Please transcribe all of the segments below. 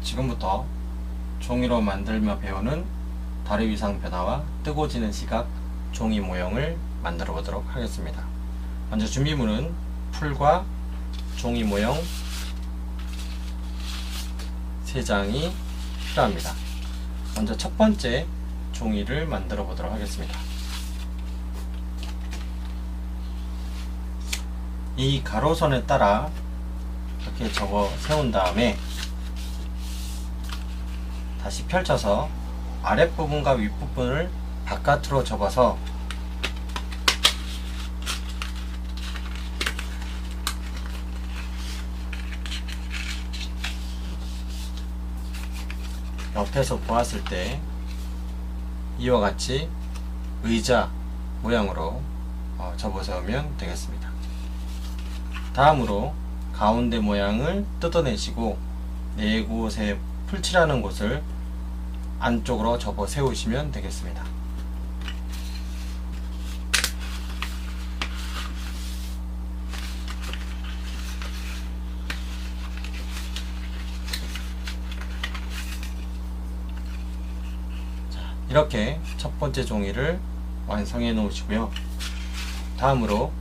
지금부터 종이로 만들며 배우는 다리 위상 변화와 뜨고 지는 시각 종이 모형을 만들어 보도록 하겠습니다. 먼저 준비물은 풀과 종이 모형 3장이 필요합니다. 먼저 첫 번째 종이를 만들어 보도록 하겠습니다. 이 가로선에 따라 이렇게 접어 세운 다음에 다시 펼쳐서 아랫부분과 윗부분을 바깥으로 접어서 옆에서 보았을 때 이와 같이 의자 모양으로 접어 세우면 되겠습니다. 다음으로 가운데 모양을 뜯어내시고 4곳에 풀칠하는 곳을 안쪽으로 접어 세우시면 되겠습니다. 자, 이렇게 첫 번째 종이를 완성해 놓으시고요. 다음으로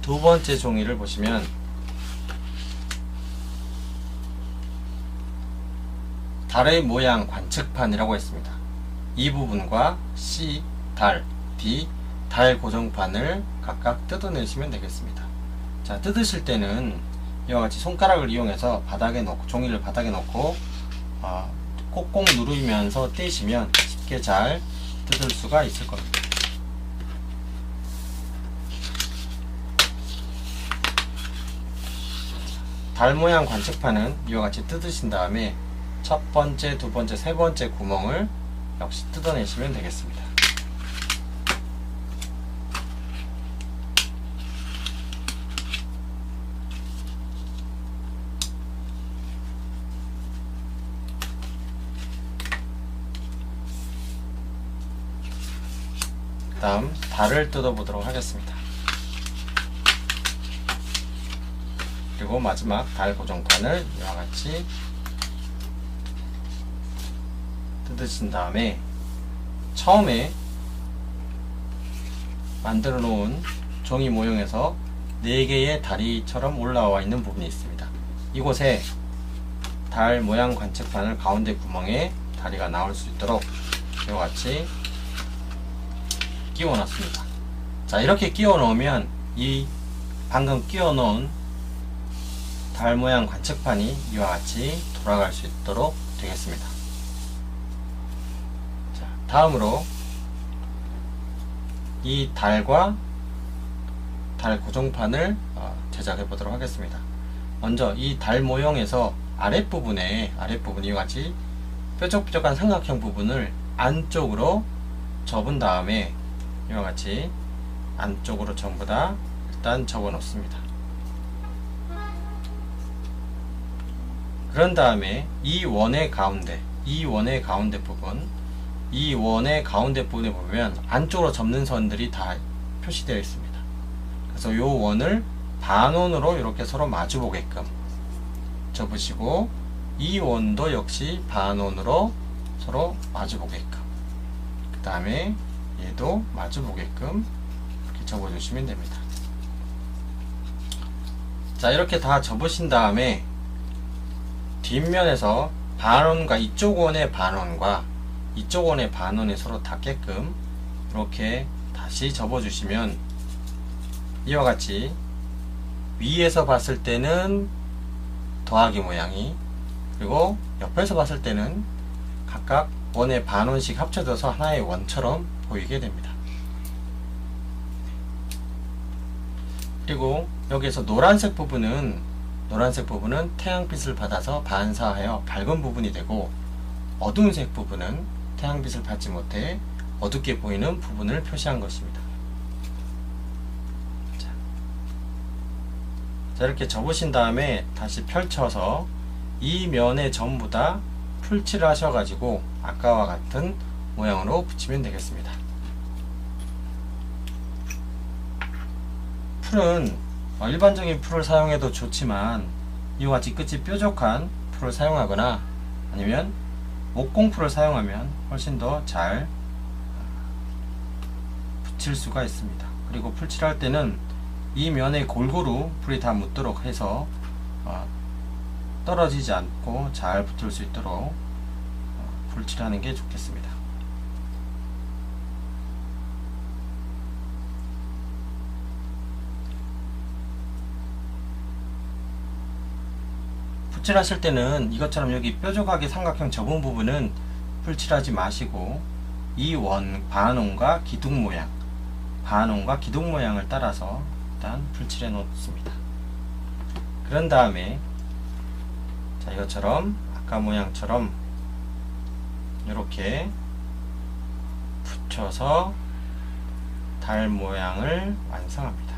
두 번째 종이를 보시면 달의 모양 관측판이라고 했습니다. 이 부분과 C, 달, D, 달 고정판을 각각 뜯어내시면 되겠습니다. 자, 뜯으실 때는 이와 같이 손가락을 이용해서 바닥에 놓고, 종이를 바닥에 놓고 콕콕 누르면서 떼시면 쉽게 잘 뜯을 수가 있을 겁니다. 달 모양 관측판은 이와 같이 뜯으신 다음에 첫 번째, 두 번째, 세 번째 구멍을 역시 뜯어내시면 되겠습니다. 그 다음 달을 뜯어보도록 하겠습니다. 그리고 마지막 달 고정판을 이와 같이 뜯으신 다음에 처음에 만들어 놓은 종이 모형에서 4개의 다리처럼 올라와 있는 부분이 있습니다. 이곳에 달 모양 관측판을 가운데 구멍에 다리가 나올 수 있도록 이와 같이 끼워 놨습니다. 자, 이렇게 끼워 놓으면 이 방금 끼워 놓은 달 모양 관측판이 이와 같이 돌아갈 수 있도록 되겠습니다. 자, 다음으로 이 달과 달 고정판을 제작해 보도록 하겠습니다. 먼저 이 달 모형에서 아랫부분이 이와 같이 뾰족뾰족한 삼각형 부분을 안쪽으로 접은 다음에 이와 같이 안쪽으로 전부 다 일단 접어 놓습니다. 그런 다음에 이 원의 가운데 부분, 이 원의 가운데 부분에 보면 안쪽으로 접는 선들이 다 표시되어 있습니다. 그래서 이 원을 반원으로 이렇게 서로 마주 보게끔 접으시고, 이 원도 역시 반원으로 서로 마주 보게끔, 그 다음에 얘도 마주 보게끔 이렇게 접어 주시면 됩니다. 자, 이렇게 다 접으신 다음에 뒷면에서 반원과 이쪽 원의 반원과 이쪽 원의 반원이 서로 닿게끔 이렇게 다시 접어 주시면 이와 같이 위에서 봤을 때는 더하기 모양이, 그리고 옆에서 봤을 때는 각각 원의 반원씩 합쳐져서 하나의 원처럼 보이게 됩니다. 그리고 여기에서 노란색 부분은 태양빛을 받아서 반사하여 밝은 부분이 되고, 어두운색 부분은 태양빛을 받지 못해 어둡게 보이는 부분을 표시한 것입니다. 자, 이렇게 접으신 다음에 다시 펼쳐서 이 면에 전부 다 풀칠을 하셔가지고 아까와 같은 모양으로 붙이면 되겠습니다. 풀은 일반적인 풀을 사용해도 좋지만 이와 같이 끝이 뾰족한 풀을 사용하거나 아니면 목공풀을 사용하면 훨씬 더 잘 붙일 수가 있습니다. 그리고 풀칠할 때는 이 면에 골고루 풀이 다 묻도록 해서 떨어지지 않고 잘 붙을 수 있도록 풀칠하는 게 좋겠습니다. 풀칠하실 때는 이것처럼 여기 뾰족하게 삼각형 접은 부분은 풀칠하지 마시고 이 반원과 기둥 모양을 따라서 일단 풀칠해 놓습니다. 그런 다음에 자, 이것처럼 아까 모양처럼 이렇게 붙여서 달 모양을 완성합니다.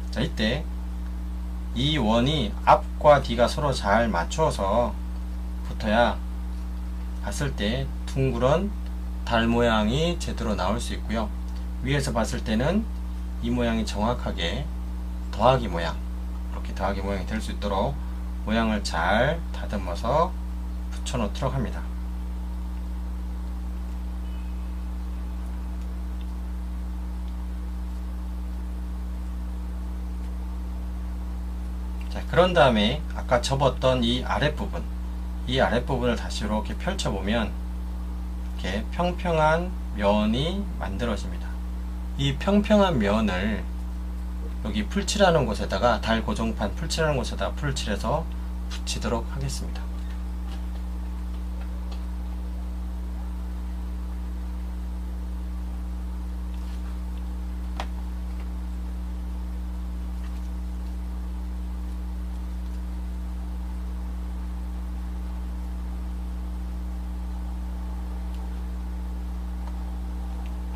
자, 이때 이 원이 앞과 뒤가 서로 잘 맞춰서 붙어야 봤을 때 둥그런 달 모양이 제대로 나올 수 있고요. 위에서 봤을 때는 이 모양이 정확하게 더하기 모양, 이렇게 더하기 모양이 될 수 있도록 모양을 잘 다듬어서 붙여 놓도록 합니다. 자, 그런 다음에 아까 접었던 이 아랫부분을 다시 이렇게 펼쳐보면 이렇게 평평한 면이 만들어집니다. 이 평평한 면을 여기 풀칠하는 곳에다가 달 고정판 풀칠하는 곳에다가 풀칠해서 붙이도록 하겠습니다.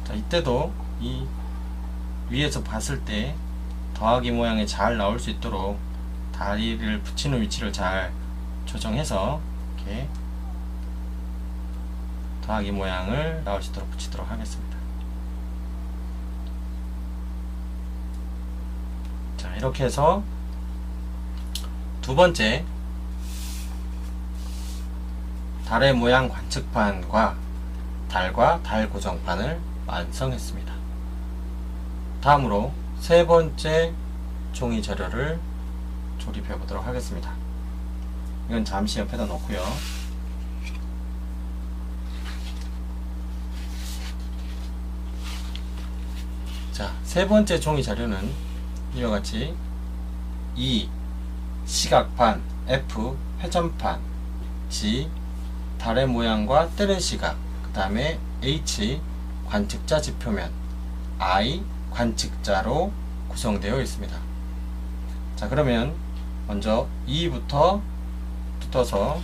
자, 이때도 이 위에서 봤을 때 더하기 모양이 잘 나올 수 있도록 다리를 붙이는 위치를 잘 조정해서 이렇게 더하기 모양을 나올 수 있도록 붙이도록 하겠습니다. 자, 이렇게 해서 두 번째 달의 모양 관측판과 달과 달 고정판을 완성했습니다. 다음으로 세 번째 종이 자료를 조립해 보도록 하겠습니다. 이건 잠시 옆에다 놓고요. 자, 세 번째 종이 자료는 이와 같이 E 시각판, F 회전판, G 달의 모양과 뜨는 시각, 그 다음에 H 관측자 지표면, I 관측자로 구성되어 있습니다. 자, 그러면 먼저 E부터 뜯어서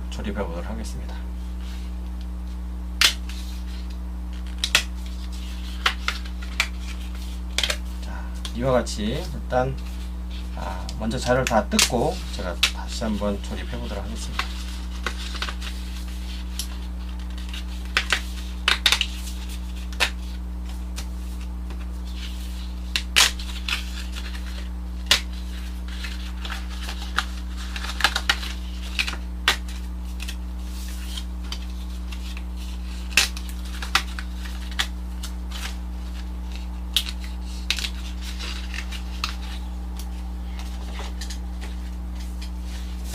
조립해 보도록 하겠습니다. 자, 이와 같이 일단 먼저 자료를 다 뜯고 제가 다시 한번 조립해 보도록 하겠습니다.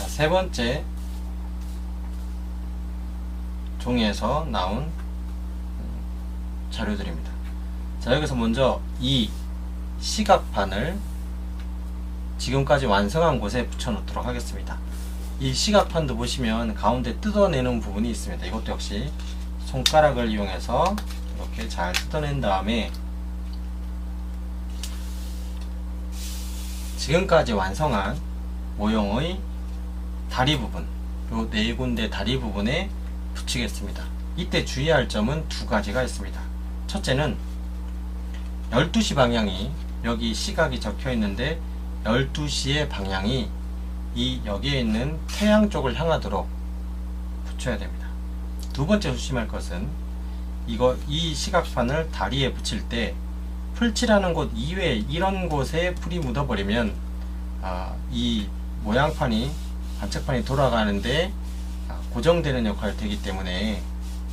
세 번째 종이에서 나온 자료들입니다. 자, 여기서 먼저 이 시각판을 지금까지 완성한 곳에 붙여 놓도록 하겠습니다. 이 시각판도 보시면 가운데 뜯어내는 부분이 있습니다. 이것도 역시 손가락을 이용해서 이렇게 잘 뜯어낸 다음에 지금까지 완성한 모형의 다리 부분, 요 네 군데 다리 부분에 붙이겠습니다. 이때 주의할 점은 두 가지가 있습니다. 첫째는 12시 방향이 여기 시각이 적혀 있는데 12시의 방향이 여기에 있는 태양 쪽을 향하도록 붙여야 됩니다. 두 번째 조심할 것은 이 시각판을 다리에 붙일 때 풀칠하는 곳 이외에 이런 곳에 풀이 묻어버리면 이 모양판이 관측판이 돌아가는데 고정되는 역할이 되기 때문에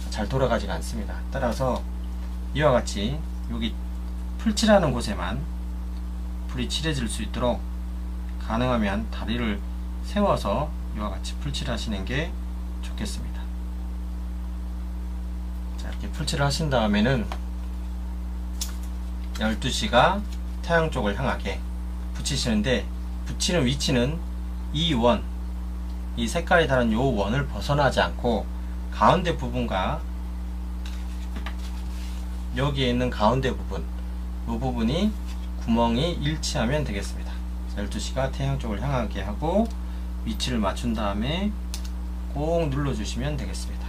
잘 돌아가지가 않습니다. 따라서 이와 같이 여기 풀칠하는 곳에만 불이 칠해질 수 있도록 가능하면 다리를 세워서 이와 같이 풀칠하시는 게 좋겠습니다. 자, 이렇게 풀칠을 하신 다음에는 12시가 태양 쪽을 향하게 붙이시는데, 붙이는 위치는 이 원, 이 색깔이 다른 요 원을 벗어나지 않고 가운데 부분과 여기에 있는 가운데 부분, 이 부분이 구멍이 일치하면 되겠습니다. 12시가 태양 쪽을 향하게 하고 위치를 맞춘 다음에 꼭 눌러 주시면 되겠습니다.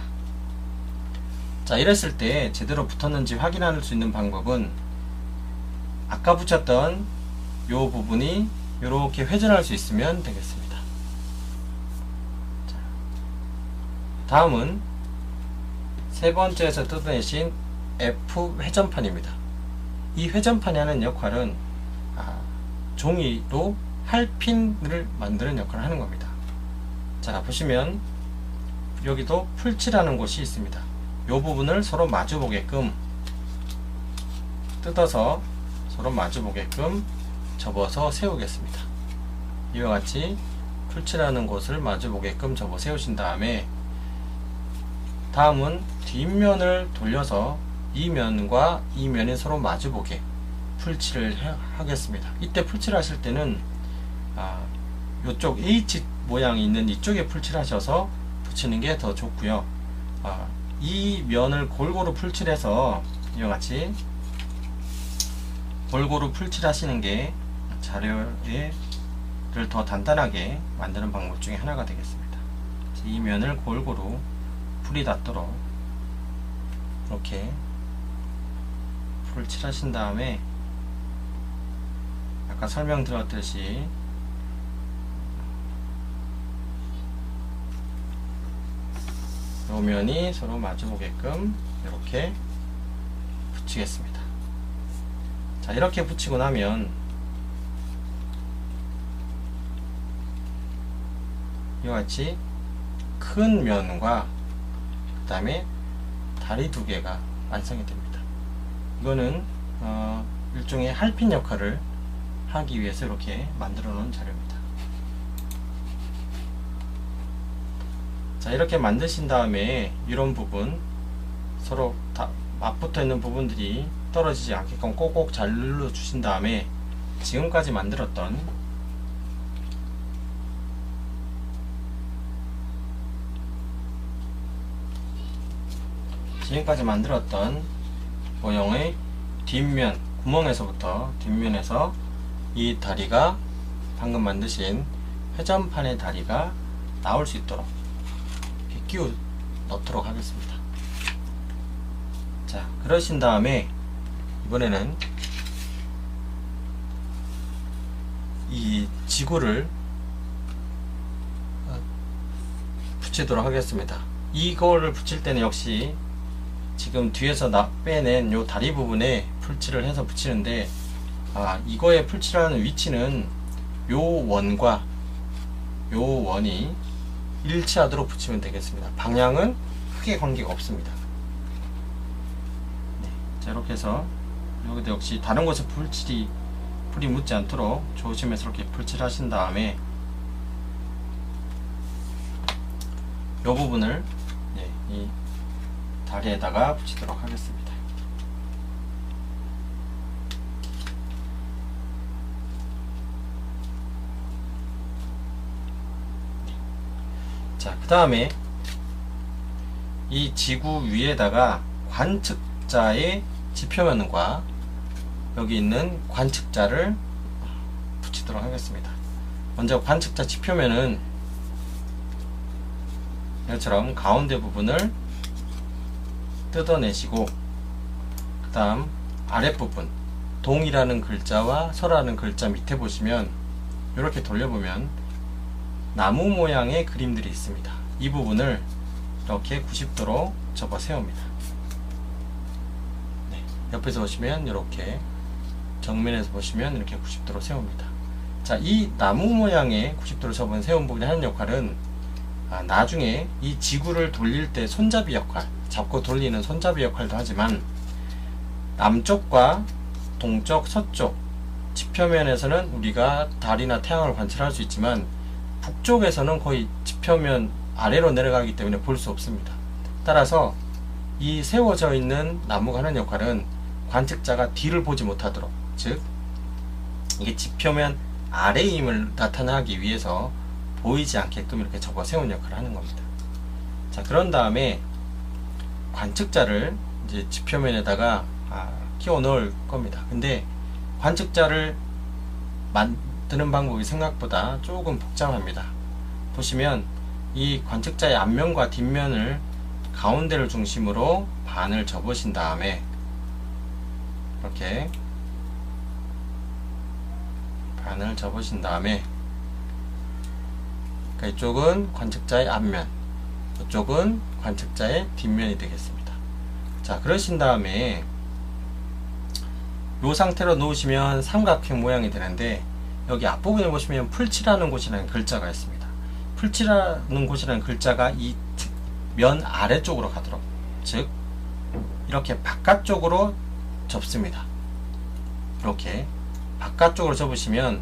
자, 이랬을 때 제대로 붙었는지 확인할 수 있는 방법은 아까 붙였던 요 부분이 이렇게 회전할 수 있으면 되겠습니다. 자, 다음은 세 번째에서 뜯어내신 F 회전판입니다. 이 회전판이 하는 역할은 종이로 할핀을 만드는 역할을 하는 겁니다. 자, 보시면 여기도 풀칠하는 곳이 있습니다. 이 부분을 서로 마주 보게끔 뜯어서 서로 마주 보게끔 접어서 세우겠습니다. 이와 같이 풀칠하는 곳을 마주 보게끔 접어 세우신 다음에, 다음은 뒷면을 돌려서 이 면과 이 면이 서로 마주보게 풀칠을 하겠습니다. 이때 풀칠 하실 때는 이쪽 H 모양이 있는 이쪽에 풀칠 하셔서 붙이는 게 더 좋고요. 이 면을 골고루 풀칠해서 이와 같이 골고루 풀칠 하시는 게 자료를 더 단단하게 만드는 방법 중에 하나가 되겠습니다. 이 면을 골고루 풀이 닿도록 이렇게 풀을 칠하신 다음에 아까 설명드렸듯이 요 면이 서로 마주보게끔 이렇게 붙이겠습니다. 자, 이렇게 붙이고 나면 이와 같이 큰 면과 그 다음에 다리 두 개가 완성이 됩니다. 이거는 일종의 할핀 역할을 하기 위해서 이렇게 만들어 놓은 자료입니다. 자, 이렇게 만드신 다음에 이런 부분 서로 다 맞붙어 있는 부분들이 떨어지지 않게끔 꼭꼭 잘 눌러 주신 다음에 지금까지 만들었던 모형의 뒷면 구멍에서부터 뒷면에서 이 다리가 방금 만드신 회전판의 다리가 나올 수 있도록 이렇게 끼워 넣도록 하겠습니다. 자, 그러신 다음에 이번에는 이 지구를 붙이도록 하겠습니다. 이거를 붙일 때는 역시 지금 뒤에서 빼낸 요 다리 부분에 풀칠을 해서 붙이는데, 이거에 풀칠하는 위치는 요 원과 요 원이 일치하도록 붙이면 되겠습니다. 방향은 크게 관계가 없습니다. 네, 자, 이렇게 해서 여기도 역시 다른 곳에 풀이 묻지 않도록 조심해서 이렇게 풀칠하신 다음에 요 부분을 이 다리에다가 붙이도록 하겠습니다. 자, 그 다음에 이 지구 위에다가 관측자의 지표면과 여기 있는 관측자를 붙이도록 하겠습니다. 먼저 관측자 지표면은 이처럼 가운데 부분을 뜯어내시고, 그 다음 아랫부분 동이라는 글자와 서라는 글자 밑에 보시면 이렇게 돌려보면 나무 모양의 그림들이 있습니다. 이 부분을 이렇게 90도로 접어 세웁니다. 네, 옆에서 보시면 이렇게, 정면에서 보시면 이렇게 90도로 세웁니다. 자, 이 나무 모양의 90도로 접은 세운 부분이 하는 역할은 나중에 이 지구를 돌릴 때 손잡이 역할, 잡고 돌리는 손잡이 역할도 하지만 남쪽과 동쪽, 서쪽 지표면에서는 우리가 달이나 태양을 관찰할 수 있지만 북쪽에서는 거의 지표면 아래로 내려가기 때문에 볼 수 없습니다. 따라서 이 세워져 있는 나무가 하는 역할은 관측자가 뒤를 보지 못하도록, 즉 이게 지표면 아래임을 나타나기 위해서 보이지 않게끔 이렇게 접어 세운 역할을 하는 겁니다. 자, 그런 다음에 관측자를 이제 지표면에다가 끼워 넣을 겁니다. 근데 관측자를 만드는 방법이 생각보다 조금 복잡합니다. 보시면 이 관측자의 앞면과 뒷면을 가운데를 중심으로 반을 접으신 다음에 이렇게 반을 접으신 다음에 이쪽은 관측자의 앞면, 이쪽은 관측자의 뒷면이 되겠습니다. 자, 그러신 다음에 이 상태로 놓으시면 삼각형 모양이 되는데, 여기 앞부분에 보시면 풀칠하는 곳이라는 글자가 있습니다. 풀칠하는 곳이라는 글자가 이 면 아래쪽으로 가도록, 즉 이렇게 바깥쪽으로 접습니다. 이렇게 바깥쪽으로 접으시면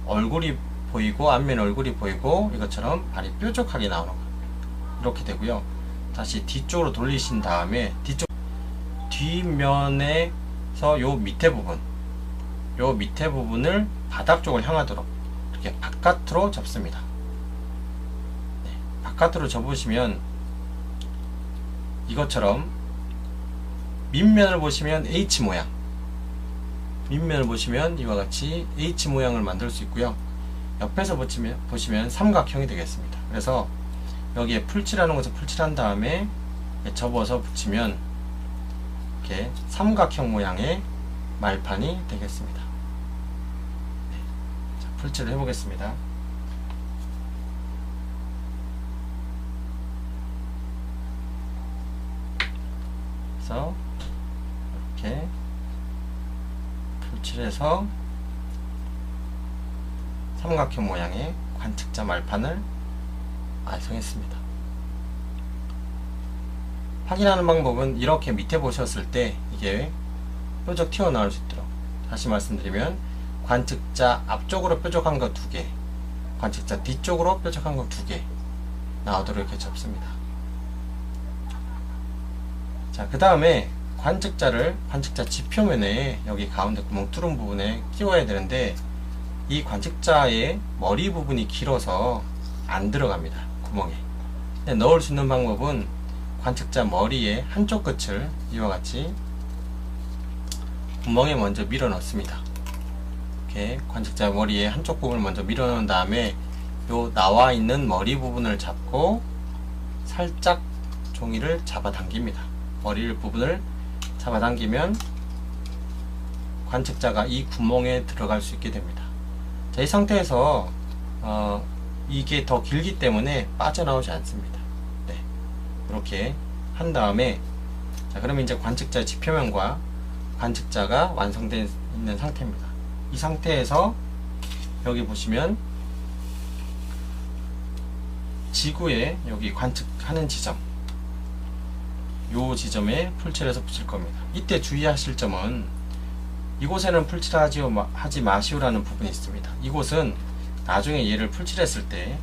얼굴이 보이고 앞면 얼굴이 보이고 이것처럼 발이 뾰족하게 나오는 겁니다. 이렇게 되고요. 다시 뒤쪽으로 돌리신 다음에 뒷면에서 요 밑에 부분을 바닥 쪽을 향하도록 이렇게 바깥으로 접습니다. 네, 바깥으로 접으시면 이것처럼 밑면을 보시면 H 모양, 밑면을 보시면 이와 같이 H 모양을 만들 수 있고요. 옆에서 보시면 삼각형이 되겠습니다. 그래서 여기에 풀칠하는 곳에 풀칠한 다음에 접어서 붙이면 이렇게 삼각형 모양의 말판이 되겠습니다. 네. 자, 풀칠을 해보겠습니다. 그래서 이렇게 풀칠해서 삼각형 모양의 관측자 말판을 완성했습니다. 확인하는 방법은 이렇게 밑에 보셨을 때 이게 뾰족 튀어나올 수 있도록, 다시 말씀드리면 관측자 앞쪽으로 뾰족한 거 2개, 관측자 뒤쪽으로 뾰족한 거 2개 나오도록 이렇게 접습니다. 자, 그 다음에 관측자 지표면에 여기 가운데 구멍 뚫은 부분에 끼워야 되는데, 이 관측자의 머리 부분이 길어서 안 들어갑니다. 구멍에. 넣을 수 있는 방법은 관측자 머리의 한쪽 끝을 이와 같이 구멍에 먼저 밀어 넣습니다. 이렇게 관측자 머리의 한쪽 부분을 먼저 밀어 넣은 다음에 요 나와 있는 머리 부분을 잡고 살짝 종이를 잡아당깁니다. 머리 부분을 잡아당기면 관측자가 이 구멍에 들어갈 수 있게 됩니다. 자, 이 상태에서 이게 더 길기 때문에 빠져나오지 않습니다. 네, 이렇게 한 다음에, 자, 그러면 이제 관측자 지표면과 관측자가 완성되어 있는 상태입니다. 이 상태에서 여기 보시면 지구에 여기 관측하는 지점, 요 지점에 풀칠해서 붙일 겁니다. 이때 주의하실 점은 이곳에는 풀칠하지 마시오라는 부분이 있습니다. 이곳은 나중에 얘를 풀칠했을 때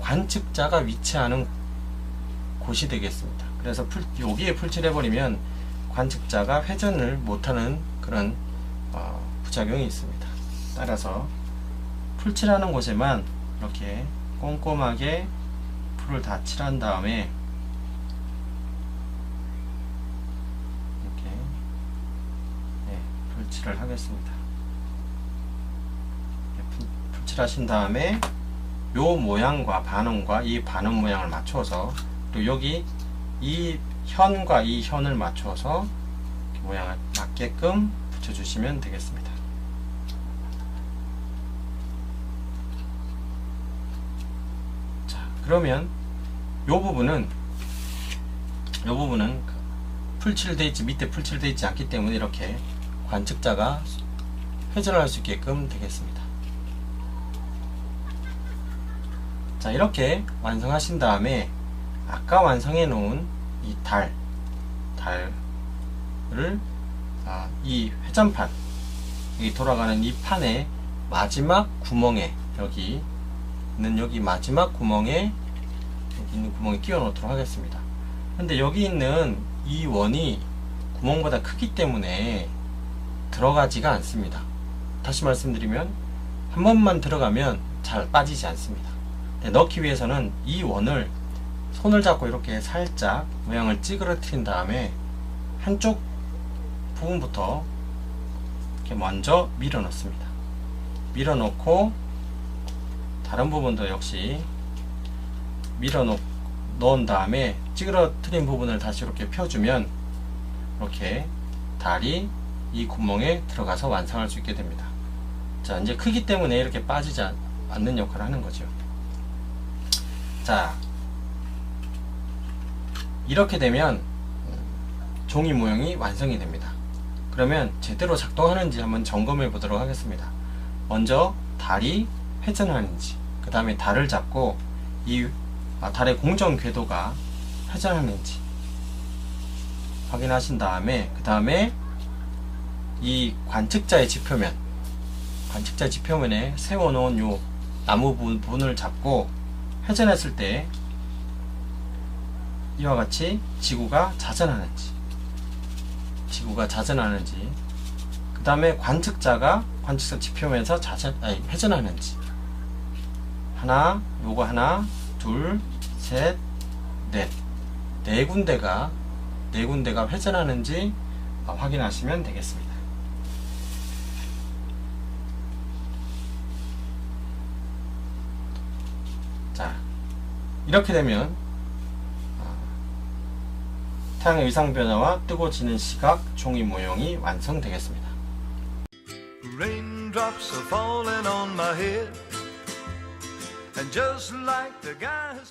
관측자가 위치하는 곳이 되겠습니다. 그래서 여기에 풀칠해버리면 관측자가 회전을 못하는 그런 부작용이 있습니다. 따라서 풀칠하는 곳에만 이렇게 꼼꼼하게 풀을 다 칠한 다음에 이렇게 풀칠을 하겠습니다. 풀칠하신 다음에 요 모양과 반원과 이 반원 모양을 맞춰서, 또 여기 이 현과 이 현을 맞춰서 모양을 맞게끔 붙여주시면 되겠습니다. 자, 그러면 요 부분은 풀칠되어 있지, 밑에 풀칠되어 있지 않기 때문에 이렇게 관측자가 회전을 할 수 있게끔 되겠습니다. 자, 이렇게 완성하신 다음에 아까 완성해 놓은 이 달을 이 회전판, 여기 돌아가는 이 판의 마지막 구멍에, 여기 있는 여기 마지막 구멍에, 여기 있는 구멍에 끼워 놓도록 하겠습니다. 근데 여기 있는 이 원이 구멍보다 크기 때문에 들어가지가 않습니다. 다시 말씀드리면 한 번만 들어가면 잘 빠지지 않습니다. 넣기 위해서는 이 원을 손을 잡고 이렇게 살짝 모양을 찌그러뜨린 다음에 한쪽 부분부터 이렇게 먼저 밀어 넣습니다. 밀어 넣고 다른 부분도 역시 밀어 넣은 다음에 찌그러뜨린 부분을 다시 이렇게 펴주면 이렇게 달이 이 구멍에 들어가서 완성할 수 있게 됩니다. 자, 이제 크기 때문에 이렇게 빠지지 않는 역할을 하는 거죠. 자, 이렇게 되면 종이 모형이 완성이 됩니다. 그러면 제대로 작동하는지 한번 점검해 보도록 하겠습니다. 먼저 달이 회전하는지, 그 다음에 달을 잡고 이 달의 공정 궤도가 회전하는지 확인하신 다음에, 그 다음에 이 관측자의 지표면에 세워놓은 요 나무 부분을 잡고 회전했을 때 이와 같이 지구가 자전하는지, 그 다음에 관측자 지표면에서 회전하는지, 요거 하나, 둘, 셋, 네 군데가 회전하는지 확인하시면 되겠습니다. 자, 이렇게 되면 태양의 위상 변화와 뜨거워지는 시각 종이 모형이 완성되겠습니다. Raindrops are falling on my head, and just like the guy who's